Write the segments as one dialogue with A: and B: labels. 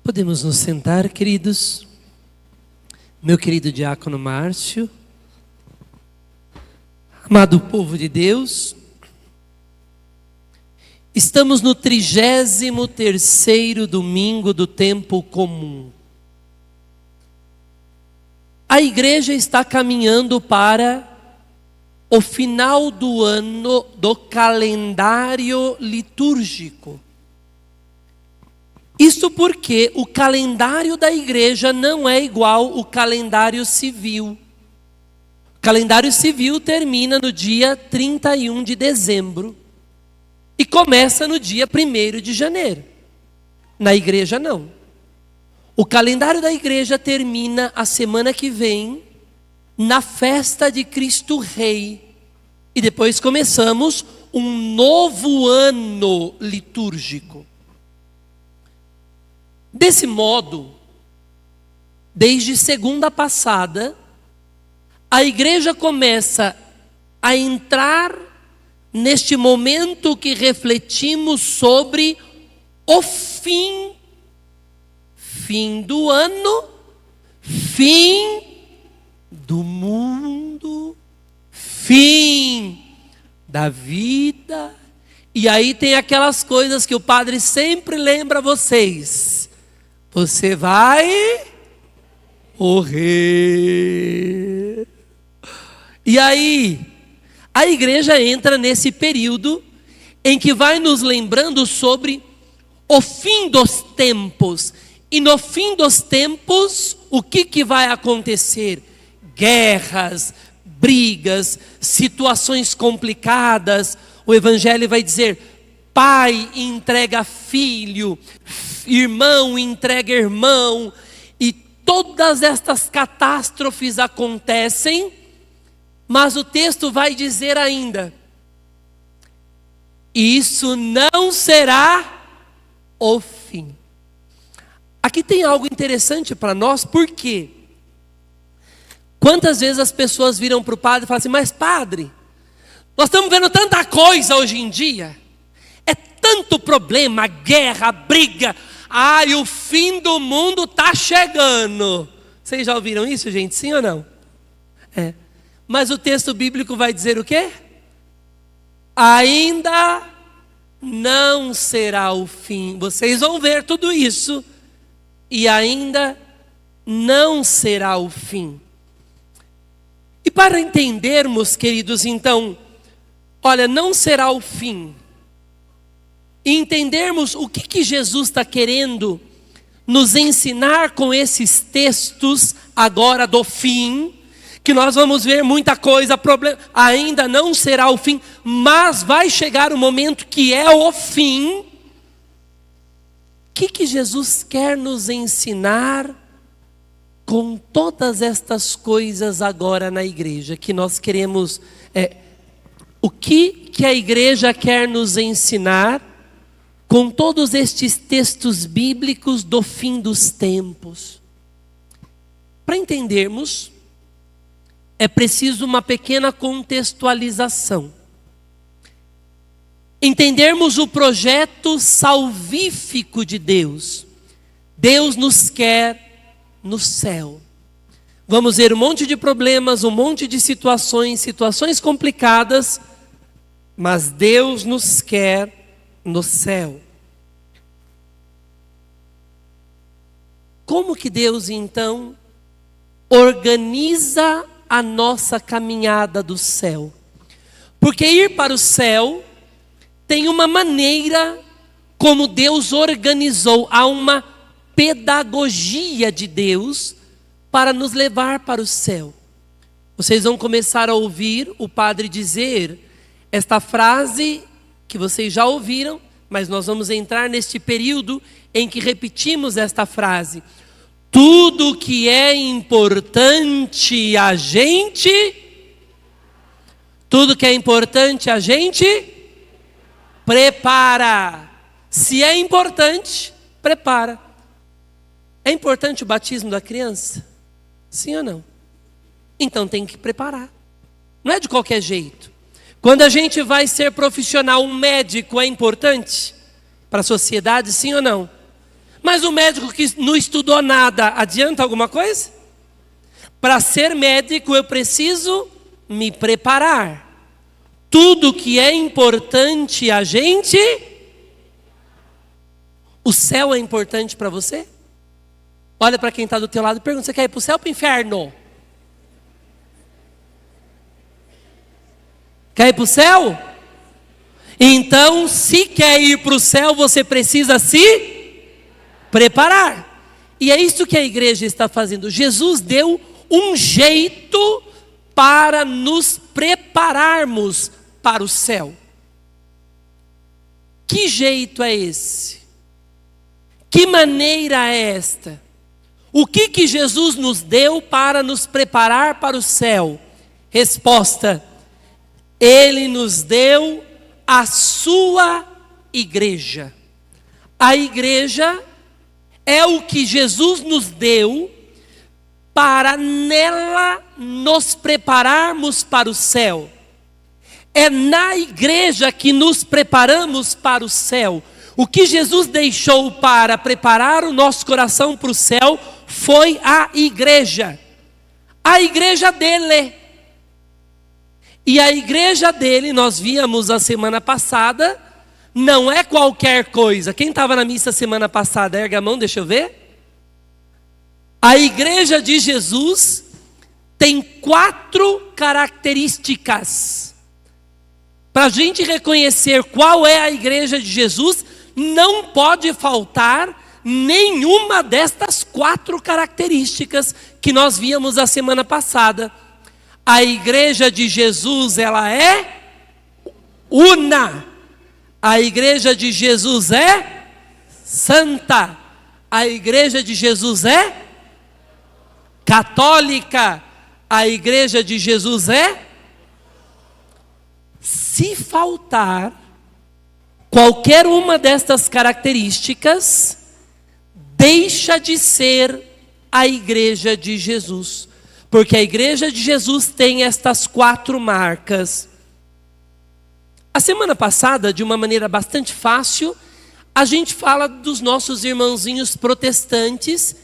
A: Podemos nos sentar, queridos. Meu querido diácono Márcio, amado povo de Deus, estamos no 33º domingo do tempo comum. A igreja está caminhando para o final do ano do calendário litúrgico. Isso porque o calendário da igreja não é igual ao calendário civil. O calendário civil termina no dia 31 de dezembro e começa no dia 1º de janeiro. Na igreja não. O calendário da igreja termina a semana que vem, na festa de Cristo Rei. E depois começamos um novo ano litúrgico. Desse modo, desde segunda passada, a igreja começa a entrar neste momento que refletimos sobre o fim do ano, fim do mundo, fim da vida. E aí tem aquelas coisas que o padre sempre lembra vocês. Você vai morrer. E aí, a igreja entra nesse período em que vai nos lembrando sobre o fim dos tempos. E no fim dos tempos, o que vai acontecer? Guerras, brigas, situações complicadas. O evangelho vai dizer: pai entrega filho, irmão entrega irmão, e todas estas catástrofes acontecem, mas o texto vai dizer ainda: isso não será o fim. Aqui tem algo interessante para nós, porque quantas vezes as pessoas viram para o padre e falam assim: mas padre, nós estamos vendo tanta coisa hoje em dia, é tanto problema, guerra, briga, e o fim do mundo está chegando. Vocês já ouviram isso, gente? Sim ou não? Mas o texto bíblico vai dizer o quê? Ainda não será o fim. Vocês vão ver tudo isso, e ainda não será o fim. E para entendermos, queridos, então, olha, não será o fim, e entendermos o que Jesus está querendo nos ensinar com esses textos agora do fim, que nós vamos ver muita coisa, ainda não será o fim, mas vai chegar o momento que é o fim. O que Jesus quer nos ensinar com todas estas coisas agora na igreja, que nós queremos, o que a igreja quer nos ensinar com todos estes textos bíblicos do fim dos tempos? Para entendermos, é preciso uma pequena contextualização. Entendermos o projeto salvífico de Deus. Deus nos quer no céu. Vamos ver um monte de problemas, um monte de situações complicadas, mas Deus nos quer no céu. Como que Deus então organiza a nossa caminhada do céu? Porque ir para o céu tem uma maneira como Deus organizou. Há uma pedagogia de Deus para nos levar para o céu. Vocês vão começar a ouvir o padre dizer esta frase que vocês já ouviram, mas nós vamos entrar neste período em que repetimos esta frase: tudo que é importante a gente, prepara. Se é importante, prepara. É importante o batismo da criança? Sim ou não? Então tem que preparar. Não é de qualquer jeito. Quando a gente vai ser profissional, um médico é importante para a sociedade, sim ou não? Mas o médico que não estudou nada, adianta alguma coisa? Para ser médico eu preciso me preparar. Tudo que é importante a gente... O céu é importante para você? Olha para quem está do teu lado e pergunta, você quer ir para o céu ou para o inferno? Quer ir para o céu? Então, se quer ir para o céu, você precisa se preparar. E é isso que a igreja está fazendo. Jesus deu um jeito para nos prepararmos para o céu. Que jeito é esse? Que maneira é esta? O que Jesus nos deu para nos preparar para o céu? Resposta: Ele nos deu a sua igreja. A igreja é o que Jesus nos deu para nela nos prepararmos para o céu. É na igreja que nos preparamos para o céu. O que Jesus deixou para preparar o nosso coração para o céu foi a igreja dele. E a igreja dele, nós víamos a semana passada, não é qualquer coisa. Quem estava na missa semana passada, erga a mão, deixa eu ver. A igreja de Jesus tem 4 características. Para a gente reconhecer qual é a igreja de Jesus, não pode faltar nenhuma destas 4 características que nós víamos a semana passada. A igreja de Jesus, ela é una. A igreja de Jesus é santa. A igreja de Jesus é católica. A igreja de Jesus é... Se faltar qualquer uma destas características, deixa de ser a igreja de Jesus. Porque a igreja de Jesus tem estas 4 marcas. A semana passada, de uma maneira bastante fácil, a gente fala dos nossos irmãozinhos protestantes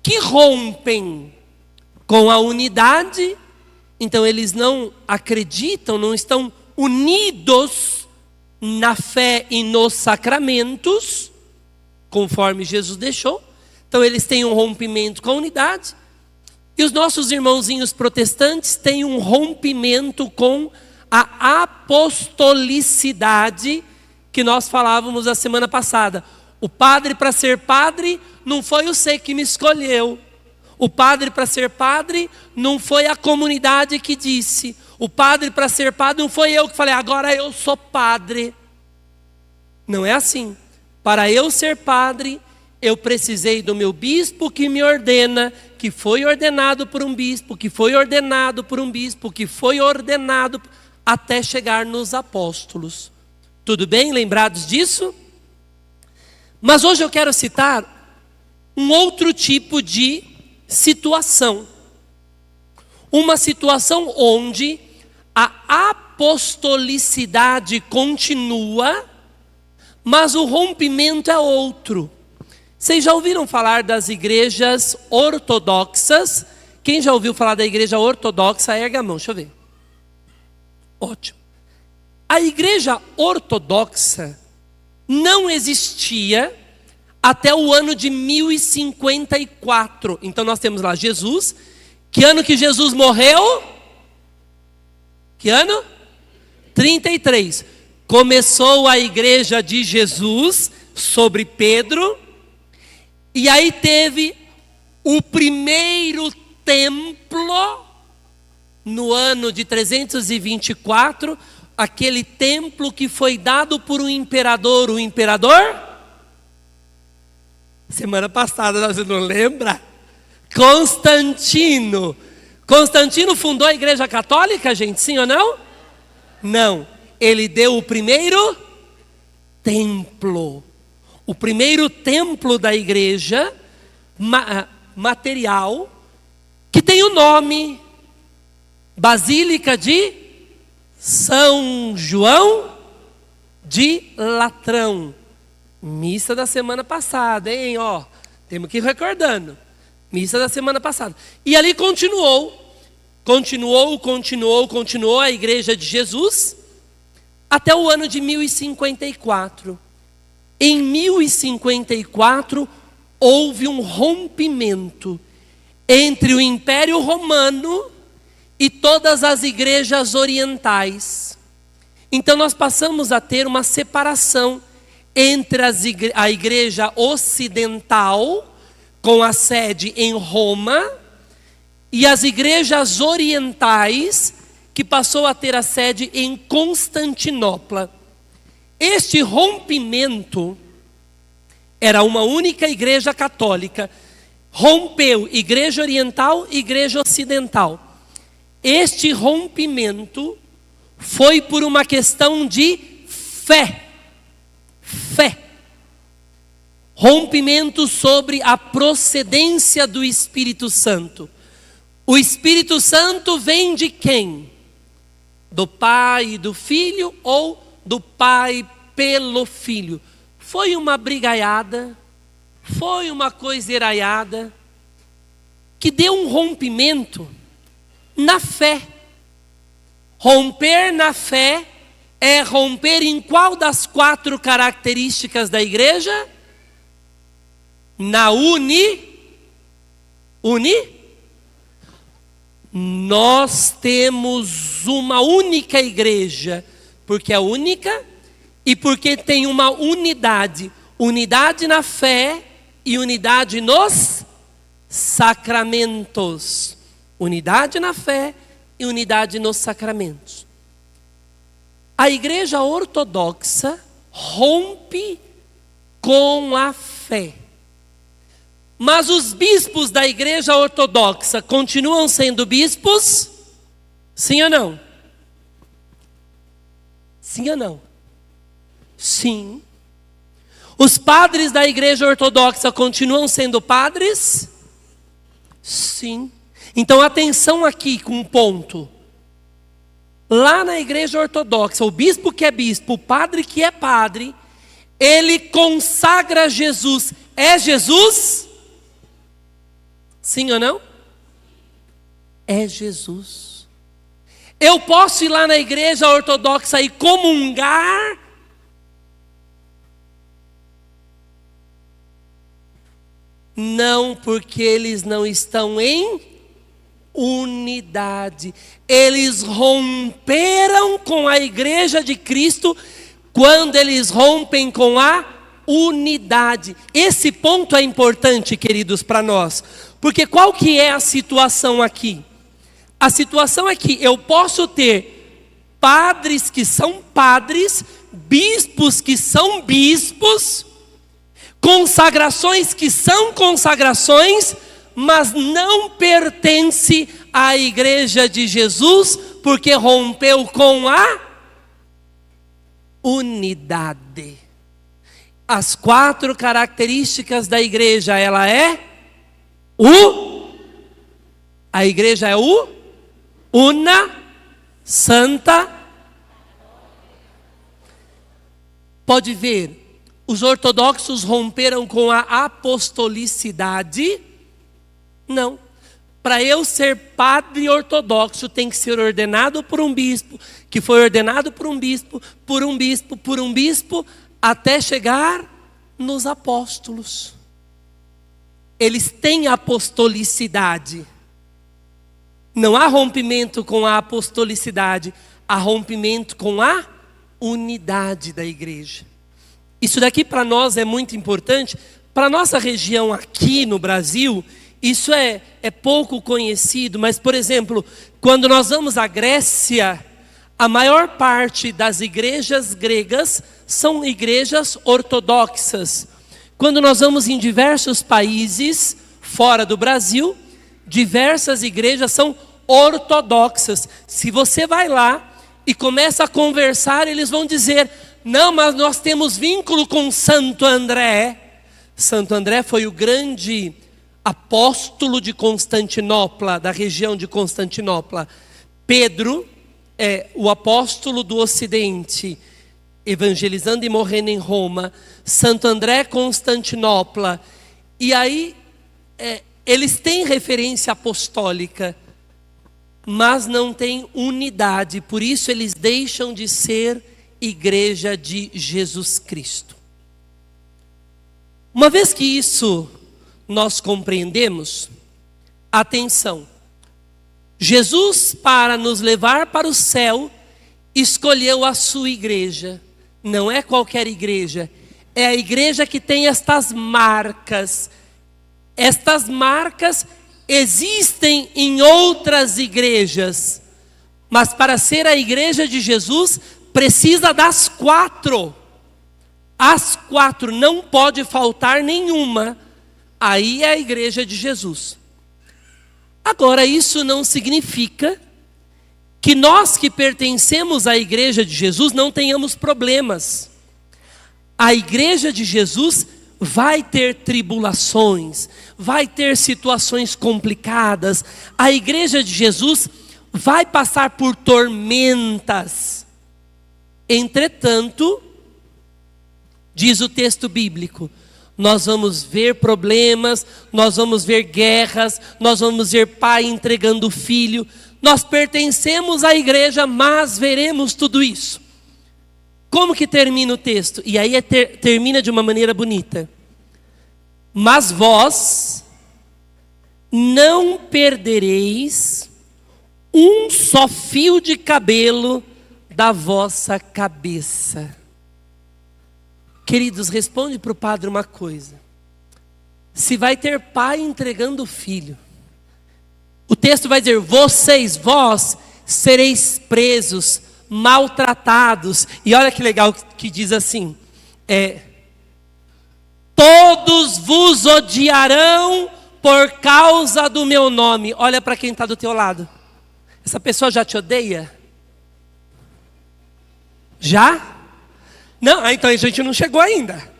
A: que rompem com a unidade. Então eles não acreditam, não estão unidos na fé e nos sacramentos, conforme Jesus deixou. Então eles têm um rompimento com a unidade. E os nossos irmãozinhos protestantes têm um rompimento com a apostolicidade que nós falávamos a semana passada. O padre, para ser padre, não foi você que me escolheu. O padre, para ser padre, não foi a comunidade que disse. O padre, para ser padre, não foi eu que falei, agora eu sou padre. Não é assim. Para eu ser padre, eu precisei do meu bispo que me ordena, que foi ordenado por um bispo, que foi ordenado por um bispo, que foi ordenado até chegar nos apóstolos. Tudo bem? Lembrados disso? Mas hoje eu quero citar um outro tipo de situação. Uma situação onde a apostolicidade continua, mas o rompimento é outro. Vocês já ouviram falar das igrejas ortodoxas? Quem já ouviu falar da igreja ortodoxa, erga a mão, deixa eu ver. Ótimo. A igreja ortodoxa não existia até o ano de 1054. Então nós temos lá Jesus. Que ano que Jesus morreu? Que ano? 33. Começou a igreja de Jesus sobre Pedro. E aí teve o primeiro templo no ano de 324. Aquele templo que foi dado por um imperador. O imperador? Semana passada, você não lembra? Constantino. Constantino fundou a igreja católica, gente? Sim ou não? Não. Ele deu o primeiro templo. O primeiro templo da igreja material, que tem o nome Basílica de São João de Latrão. Missa da semana passada, hein? Ó, temos que ir recordando. Missa da semana passada. E ali continuou a Igreja de Jesus até o ano de 1054. Em 1054, houve um rompimento entre o Império Romano e todas as igrejas orientais. Então nós passamos a ter uma separação entre a igreja ocidental, com a sede em Roma, e as igrejas orientais, que passou a ter a sede em Constantinopla. Este rompimento era uma única igreja católica. Rompeu igreja oriental e igreja ocidental. Este rompimento foi por uma questão de fé. Fé. Rompimento sobre a procedência do Espírito Santo. O Espírito Santo vem de quem? Do Pai e do Filho ou do Pai pelo Filho? Foi uma brigaiada, foi uma coiseiraiada, que deu um rompimento na fé. Romper na fé é romper em qual das 4 características da igreja? Na Nós temos uma única igreja, porque é única e porque tem uma unidade. Unidade na fé e unidade nos sacramentos. Unidade na fé e unidade nos sacramentos. A igreja ortodoxa rompe com a fé. Mas os bispos da igreja ortodoxa continuam sendo bispos? Sim ou não? Sim ou não? Sim. Os padres da igreja ortodoxa continuam sendo padres? Sim. Então atenção aqui com um ponto. Lá na igreja ortodoxa, o bispo que é bispo, o padre que é padre, ele consagra Jesus. É Jesus? Sim ou não? É Jesus. Eu posso ir lá na igreja ortodoxa e comungar? Não, porque eles não estão em unidade. Eles romperam com a igreja de Cristo quando eles rompem com a unidade. Esse ponto é importante, queridos, para nós. Porque qual que é a situação aqui? A situação é que eu posso ter padres que são padres, bispos que são bispos, consagrações que são consagrações, mas não pertence à igreja de Jesus, porque rompeu com a unidade. As 4 características da igreja, ela é a igreja é una, santa. Pode ver, os ortodoxos romperam com a apostolicidade? Não. Para eu ser padre ortodoxo, tem que ser ordenado por um bispo, que foi ordenado por um bispo, por um bispo, por um bispo, até chegar nos apóstolos. Eles têm apostolicidade. Não há rompimento com a apostolicidade, há rompimento com a unidade da igreja. Isso daqui para nós é muito importante. Para a nossa região aqui no Brasil, isso é pouco conhecido, mas, por exemplo, quando nós vamos à Grécia, a maior parte das igrejas gregas são igrejas ortodoxas. Quando nós vamos em diversos países fora do Brasil, diversas igrejas são ortodoxas. Se você vai lá e começa a conversar, eles vão dizer: não, mas nós temos vínculo com Santo André. Santo André foi o grande apóstolo de Constantinopla, da região de Constantinopla. Pedro é o apóstolo do Ocidente. evangelizando e morrendo em Roma, Santo André, Constantinopla. E aí, eles têm referência apostólica, mas não têm unidade. Por isso eles deixam de ser igreja de Jesus Cristo. Uma vez que isso nós compreendemos, atenção. Jesus, para nos levar para o céu, escolheu a sua igreja. Não é qualquer igreja, é a igreja que tem estas marcas. Estas marcas existem em outras igrejas, mas para ser a igreja de Jesus, precisa das 4. As 4, não pode faltar nenhuma. Aí é a igreja de Jesus. Agora, isso não significa que nós que pertencemos à igreja de Jesus não tenhamos problemas. A igreja de Jesus vai ter tribulações, vai ter situações complicadas. A igreja de Jesus vai passar por tormentas. Entretanto, diz o texto bíblico, nós vamos ver problemas, nós vamos ver guerras, nós vamos ver pai entregando filho. Nós pertencemos à igreja, mas veremos tudo isso. Como que termina o texto? E aí termina de uma maneira bonita. Mas vós não perdereis um só fio de cabelo da vossa cabeça. Queridos, responde para o padre uma coisa. Se vai ter pai entregando filho, o texto vai dizer, vós sereis presos, maltratados. E olha que legal que diz assim, todos vos odiarão por causa do meu nome. Olha para quem está do teu lado. Essa pessoa já te odeia? Já? Não, então a gente não chegou ainda.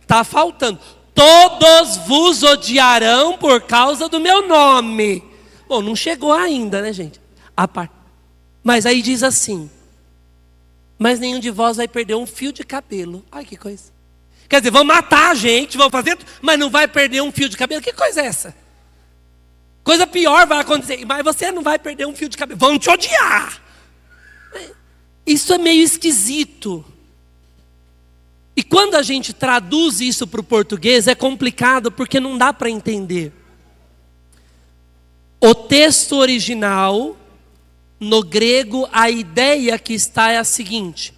A: Está faltando. Todos vos odiarão por causa do meu nome. Bom, não chegou ainda, né, gente? Mas aí diz assim, mas nenhum de vós vai perder um fio de cabelo. Ai, que coisa. Quer dizer, vão matar a gente, vão fazer tudo, mas não vai perder um fio de cabelo. Que coisa é essa? Coisa pior vai acontecer, mas você não vai perder um fio de cabelo. Vão te odiar. Isso é meio esquisito. E quando a gente traduz isso para o português, é complicado, porque não dá para entender. O texto original, no grego, a ideia que está é a seguinte: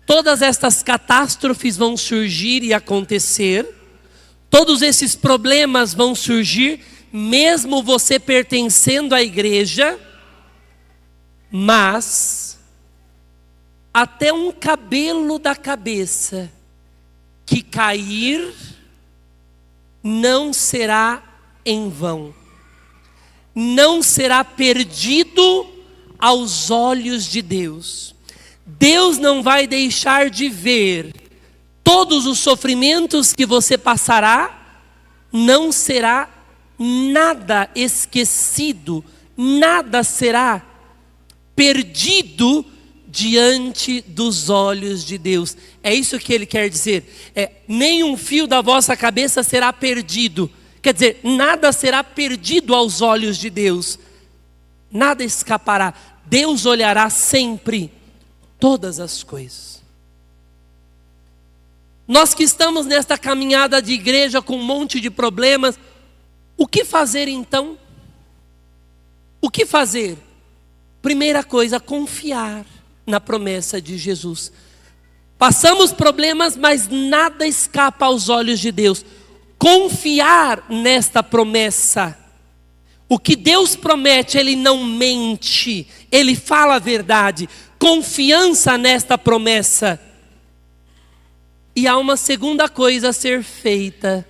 A: todas estas catástrofes vão surgir e acontecer, todos esses problemas vão surgir, mesmo você pertencendo à igreja, mas até um cabelo da cabeça que cair não será em vão. Não será perdido aos olhos de Deus. Deus não vai deixar de ver todos os sofrimentos que você passará, não será nada esquecido, nada será perdido diante dos olhos de Deus. É isso que ele quer dizer. Nenhum fio da vossa cabeça será perdido. Quer dizer, nada será perdido aos olhos de Deus. Nada escapará. Deus olhará sempre todas as coisas. Nós que estamos nesta caminhada de igreja com um monte de problemas, o que fazer então? O que fazer? Primeira coisa, confiar na promessa de Jesus. Passamos problemas, mas nada escapa aos olhos de Deus. Confiar nesta promessa. O que Deus promete, Ele não mente, Ele fala a verdade. Confiança nesta promessa. E há uma segunda coisa a ser feita.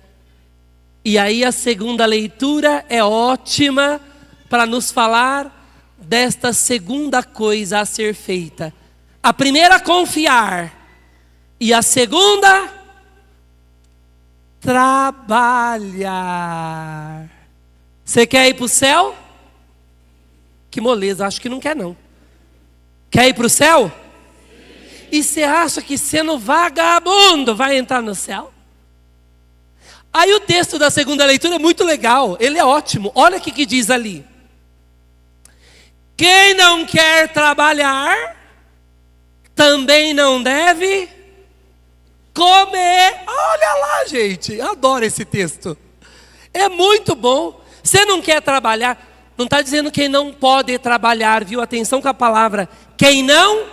A: E aí a segunda leitura é ótima para nos falar desta segunda coisa a ser feita. A primeira, confiar. E a segunda, trabalhar. Você quer ir para o céu? Que moleza, acho que não quer não. Quer ir para o céu? E você acha que sendo vagabundo vai entrar no céu? Aí o texto da segunda leitura é muito legal, ele é ótimo. Olha o que diz ali. Quem não quer trabalhar, também não deve comer. Olha lá, gente, eu adoro esse texto. É muito bom. Você não quer trabalhar, não está dizendo quem não pode trabalhar, viu? Atenção com a palavra. Quem não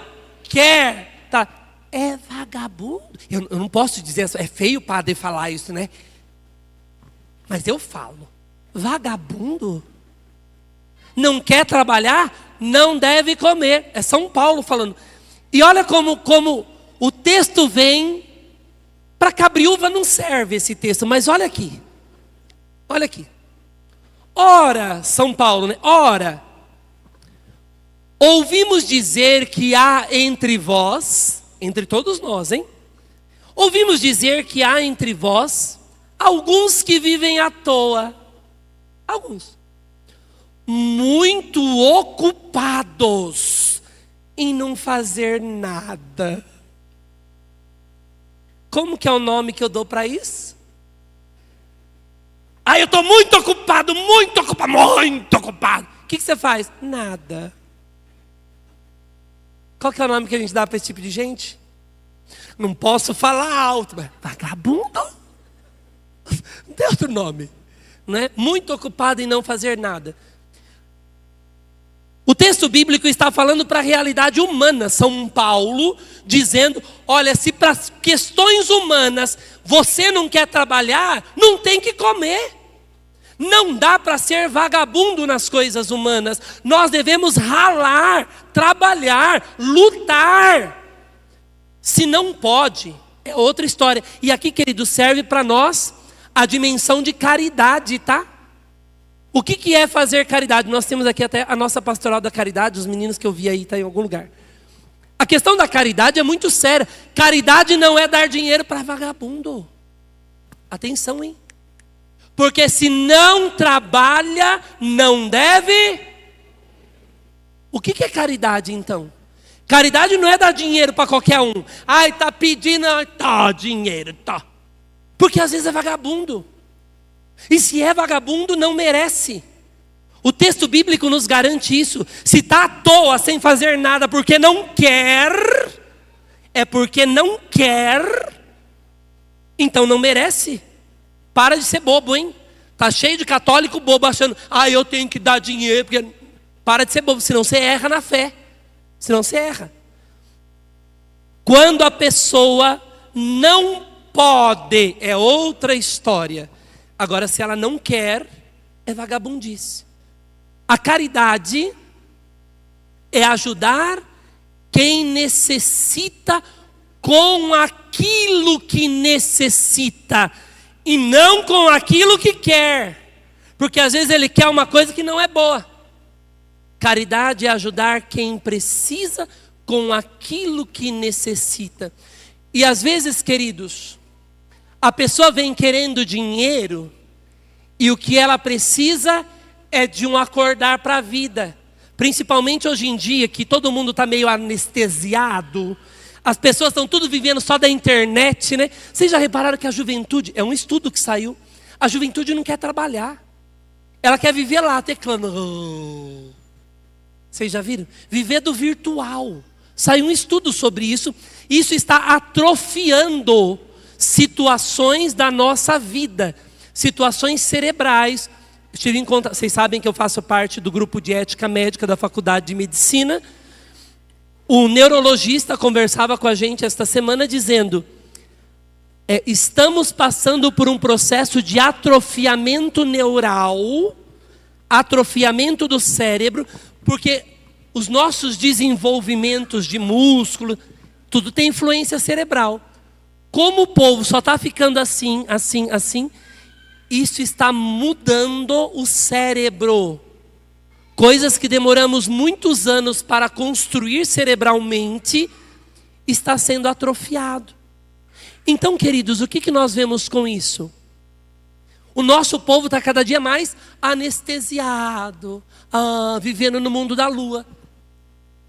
A: quer, tá? É vagabundo. Eu não posso dizer, é feio o padre falar isso, né? Mas eu falo, vagabundo não quer trabalhar, não deve comer. É São Paulo falando. E olha como o texto vem, para cabriúva não serve esse texto, mas olha aqui. Olha aqui. Ora, São Paulo, né? Ora, ouvimos dizer que há entre vós, entre todos nós, hein? Ouvimos dizer que há entre vós alguns que vivem à toa. Alguns. Muito ocupados em não fazer nada. Como que é o nome que eu dou para isso? Ah, eu estou muito ocupado, muito ocupado, muito ocupado. O que você faz? Nada. Qual que é o nome que a gente dá para esse tipo de gente? Não posso falar alto, mas vagabundo. Não tem outro nome, não é? Muito ocupado em não fazer nada. O texto bíblico está falando para a realidade humana. São Paulo dizendo, olha, se para as questões humanas você não quer trabalhar, não tem que comer. Não dá para ser vagabundo nas coisas humanas. Nós devemos ralar, trabalhar, lutar. Se não pode, é outra história. E aqui, querido, serve para nós a dimensão de caridade, tá? O que é fazer caridade? Nós temos aqui até a nossa pastoral da caridade, os meninos que eu vi aí, está em algum lugar. A questão da caridade é muito séria. Caridade não é dar dinheiro para vagabundo. Atenção, hein? Porque se não trabalha, não deve. O que é caridade, então? Caridade não é dar dinheiro para qualquer um. Ai, está pedindo, tá, dinheiro, tá. Porque às vezes é vagabundo. E se é vagabundo, não merece. O texto bíblico nos garante isso. Se está à toa, sem fazer nada, porque não quer, é porque não quer, então não merece. Para de ser bobo, hein? Está cheio de católico bobo achando, eu tenho que dar dinheiro. Porque... Para de ser bobo, senão você erra na fé. Senão você erra. Quando a pessoa não pode, é outra história. Agora, se ela não quer, é vagabundice. A caridade é ajudar quem necessita com aquilo que necessita e não com aquilo que quer. Porque às vezes ele quer uma coisa que não é boa. Caridade é ajudar quem precisa com aquilo que necessita. E às vezes, queridos, a pessoa vem querendo dinheiro e o que ela precisa é de um acordar para a vida. Principalmente hoje em dia, que todo mundo está meio anestesiado. As pessoas estão tudo vivendo só da internet, né? Vocês já repararam que a juventude, é um estudo que saiu, a juventude não quer trabalhar. Ela quer viver lá, teclando. Vocês já viram? Viver do virtual. Saiu um estudo sobre isso. Isso está atrofiando situações da nossa vida. Situações cerebrais. Estive em conta, vocês sabem que eu faço parte do grupo de ética médica da Faculdade de Medicina. O neurologista conversava com a gente esta semana dizendo, estamos passando por um processo de atrofiamento neural, atrofiamento do cérebro, porque os nossos desenvolvimentos de músculo, tudo tem influência cerebral. Como o povo só está ficando assim, isso está mudando o cérebro. Coisas que demoramos muitos anos para construir cerebralmente, está sendo atrofiado. Então, queridos, o que nós vemos com isso? O nosso povo está cada dia mais anestesiado, vivendo no mundo da lua.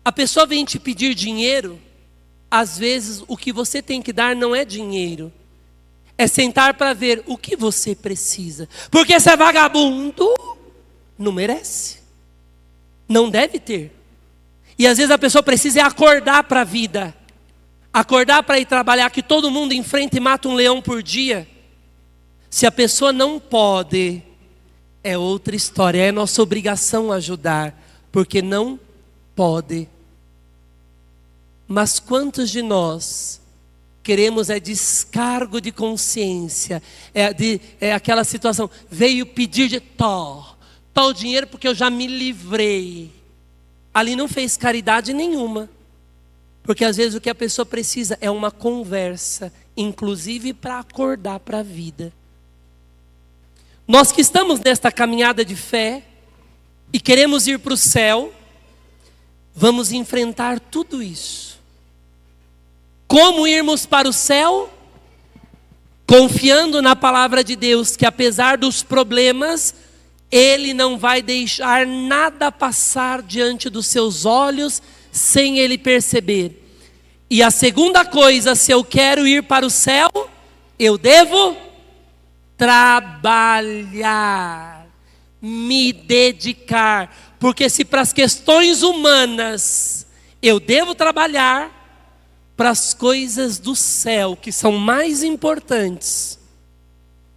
A: A pessoa vem te pedir dinheiro, às vezes o que você tem que dar não é dinheiro. É sentar para ver o que você precisa. Porque se é vagabundo, não merece. Não deve ter. E às vezes a pessoa precisa é acordar para a vida. Acordar para ir trabalhar, que todo mundo enfrenta e mata um leão por dia. Se a pessoa não pode, é outra história. É nossa obrigação ajudar, porque não pode. Mas quantos de nós queremos descargo de consciência? É aquela situação, veio pedir de o dinheiro porque eu já me livrei. Ali não fez caridade nenhuma. Porque às vezes o que a pessoa precisa é uma conversa, inclusive para acordar para a vida. Nós que estamos nesta caminhada de fé e queremos ir para o céu, vamos enfrentar tudo isso. Como irmos para o céu? Confiando na palavra de Deus, que apesar dos problemas, Ele não vai deixar nada passar diante dos seus olhos, sem Ele perceber. E a segunda coisa, se eu quero ir para o céu, eu devo trabalhar, me dedicar. Porque se para as questões humanas eu devo trabalhar, para as coisas do céu, que são mais importantes,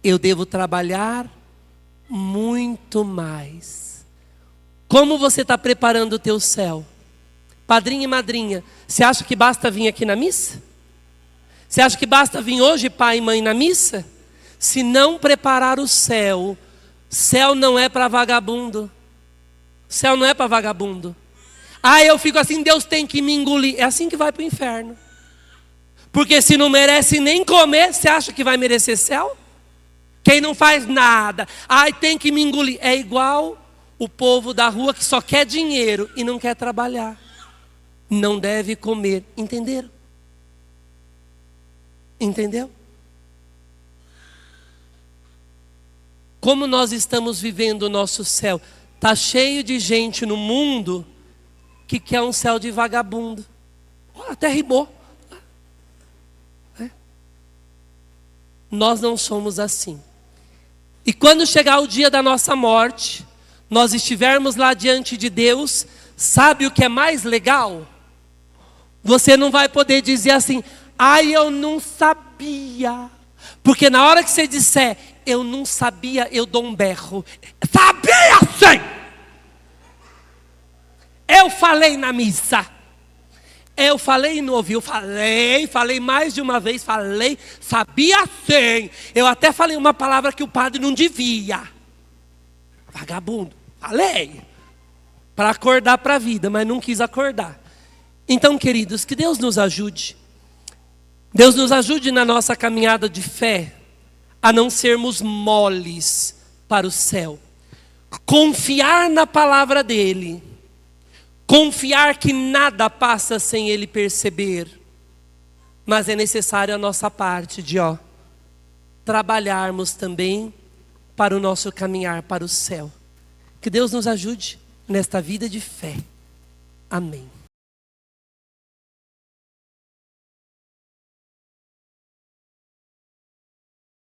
A: eu devo trabalhar muito mais. Como você está preparando o teu céu? Padrinho e madrinha, você acha que basta vir aqui na missa? Você acha que basta vir hoje, pai e mãe, na missa? Se não preparar o céu, céu não é para vagabundo. Céu não é para vagabundo. Eu fico assim, Deus tem que me engolir. É assim que vai para o inferno. Porque se não merece nem comer, você acha que vai merecer céu? Quem não faz nada, tem que me engolir. É igual o povo da rua que só quer dinheiro e não quer trabalhar. Não deve comer. Entenderam? Entendeu? Como nós estamos vivendo o nosso céu? Está cheio de gente no mundo que quer um céu de vagabundo. Até rimou. Nós não somos assim. E quando chegar o dia da nossa morte, nós estivermos lá diante de Deus, sabe o que é mais legal? Você não vai poder dizer assim, eu não sabia. Porque na hora que você disser, eu não sabia, eu dou um berro. Sabia sim! Eu falei na missa. Eu falei e não ouviu, falei mais de uma vez, sabia sim. Eu até falei uma palavra que o padre não devia. Vagabundo, falei. Para acordar para a vida, mas não quis acordar. Então, queridos, que Deus nos ajude. Deus nos ajude na nossa caminhada de fé, a não sermos moles para o céu. Confiar na palavra dEle. Confiar que nada passa sem Ele perceber. Mas é necessário a nossa parte de trabalharmos também para o nosso caminhar para o céu. Que Deus nos ajude nesta vida de fé. Amém.